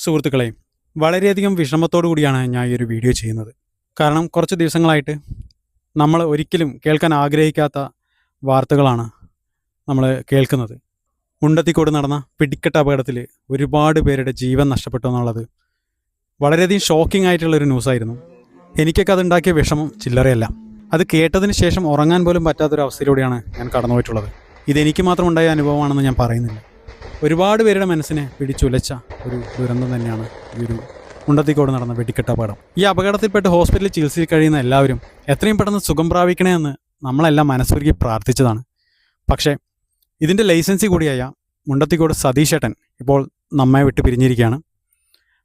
സുഹൃത്തുക്കളെ, വളരെയധികം വിഷമത്തോടു കൂടിയാണ് ഞാൻ ഈ ഒരു വീഡിയോ ചെയ്യുന്നത്. കാരണം കുറച്ച് ദിവസങ്ങളായിട്ട് നമ്മൾ ഒരിക്കലും കേൾക്കാൻ ആഗ്രഹിക്കാത്ത വാർത്തകളാണ് നമ്മൾ കേൾക്കുന്നത്. മുണ്ടത്തിക്കോട് നടന്ന വെടിക്കെട്ട് അപകടത്തിൽ ഒരുപാട് പേരുടെ ജീവൻ നഷ്ടപ്പെട്ടു എന്നുള്ളത് വളരെയധികം ഷോക്കിംഗ് ആയിട്ടുള്ളൊരു ന്യൂസായിരുന്നു. എനിക്കൊക്കെ അതുണ്ടാക്കിയ വിഷമം ചില്ലറയല്ല. അത് കേട്ടതിന് ശേഷം ഉറങ്ങാൻ പോലും പറ്റാത്തൊരവസ്ഥയിലൂടെയാണ് ഞാൻ കടന്നുപോയിട്ടുള്ളത്. ഇതെനിക്ക് മാത്രം ഉണ്ടായ അനുഭവമാണെന്ന് ഞാൻ പറയുന്നില്ല. ഒരുപാട് പേരുടെ മനസ്സിനെ പിടിച്ചുലച്ച ഒരു ദുരന്തം തന്നെയാണ് ഈ ഒരു മുണ്ടത്തിക്കോട് നടന്ന വെടിക്കെട്ട് അപകടം. ഈ അപകടത്തിൽപ്പെട്ട് ഹോസ്പിറ്റലിൽ ചികിത്സയിൽ കഴിയുന്ന എല്ലാവരും എത്രയും പെട്ടെന്ന് സുഖം പ്രാപിക്കണേ എന്ന് നമ്മളെല്ലാം മനസ്സുരുക്കി പ്രാർത്ഥിച്ചതാണ്. പക്ഷേ ഇതിൻ്റെ ലൈസൻസി കൂടിയായ മുണ്ടത്തിക്കോട് സതീശേട്ടൻ ഇപ്പോൾ നമ്മെ വിട്ട് പിരിഞ്ഞിരിക്കുകയാണ്.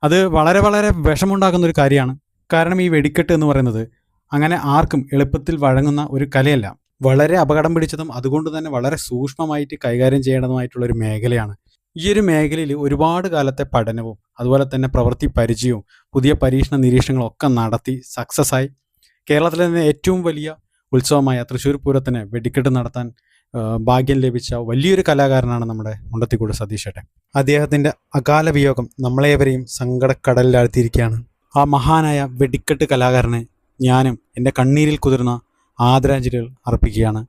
അത് വളരെ വളരെ വിഷമുണ്ടാക്കുന്ന ഒരു കാര്യമാണ്. കാരണം ഈ വെടിക്കെട്ട് എന്ന് പറയുന്നത് അങ്ങനെ ആർക്കും എളുപ്പത്തിൽ വഴങ്ങുന്ന ഒരു കലയല്ല. വളരെ അപകടം പിടിച്ചതും അതുകൊണ്ട് തന്നെ വളരെ സൂക്ഷ്മമായിട്ട് കൈകാര്യം ചെയ്യേണ്ടതുമായിട്ടുള്ളൊരു മേഖലയാണ്. ഈ ഒരു മേഖലയിൽ ഒരുപാട് കാലത്തെ പഠനവും അതുപോലെ തന്നെ പ്രവൃത്തി പരിചയവും പുതിയ പരീക്ഷണ നിരീക്ഷണങ്ങളും ഒക്കെ നടത്തി സക്സസ് ആയി കേരളത്തിലെ തന്നെ ഏറ്റവും വലിയ ഉത്സവമായ തൃശ്ശൂർ പൂരത്തിന് വെടിക്കെട്ട് നടത്താൻ ഭാഗ്യം ലഭിച്ച വലിയൊരു കലാകാരനാണ് നമ്മുടെ മുണ്ടത്തിക്കോട് സതീശേട്ടൻ. അദ്ദേഹത്തിൻ്റെ അകാല വിയോഗം നമ്മളേവരെയും സങ്കടക്കടലിലാഴ്ത്തിയിരിക്കുകയാണ്. ആ മഹാനായ വെടിക്കെട്ട് കലാകാരനെ ഞാനും എൻ്റെ കണ്ണീരിൽ കുതിർന്ന ആദരാഞ്ജലികൾ അർപ്പിക്കുകയാണ്.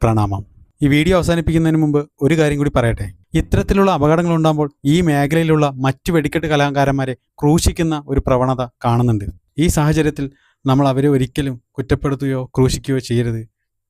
പ്രണാമം. ഈ വീഡിയോ അവസാനിപ്പിക്കുന്നതിന് മുമ്പ് ഒരു കാര്യം കൂടി പറയട്ടെ. ഇത്തരത്തിലുള്ള അപകടങ്ങൾ ഉണ്ടാകുമ്പോൾ ഈ മേഖലയിലുള്ള മറ്റു വെടിക്കെട്ട് കലാകാരന്മാരെ ക്രൂശിക്കുന്ന ഒരു പ്രവണത കാണുന്നുണ്ട്. ഈ സാഹചര്യത്തിൽ നമ്മൾ അവരെ ഒരിക്കലും കുറ്റപ്പെടുത്തുകയോ ക്രൂശിക്കുകയോ ചെയ്യരുത്.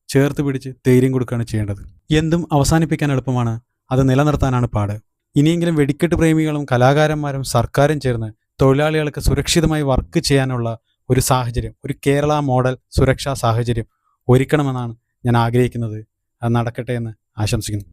ചേർത്ത് പിടിച്ച് ധൈര്യം കൊടുക്കുകയാണ് ചെയ്യേണ്ടത്. എന്തും അവസാനിപ്പിക്കാൻ എളുപ്പമാണ്, അത് നിലനിർത്താനാണ് പാട്. ഇനിയെങ്കിലും വെടിക്കെട്ട് പ്രേമികളും കലാകാരന്മാരും സർക്കാരും ചേർന്ന് തൊഴിലാളികൾക്ക് സുരക്ഷിതമായി വർക്ക് ചെയ്യാനുള്ള ഒരു സാഹചര്യം, ഒരു കേരള മോഡൽ സുരക്ഷാ സാഹചര്യം ഒരുക്കണമെന്നാണ് ഞാൻ ആഗ്രഹിക്കുന്നത്. അത് നടക്കട്ടെ എന്ന് ആശംസിക്കുന്നു.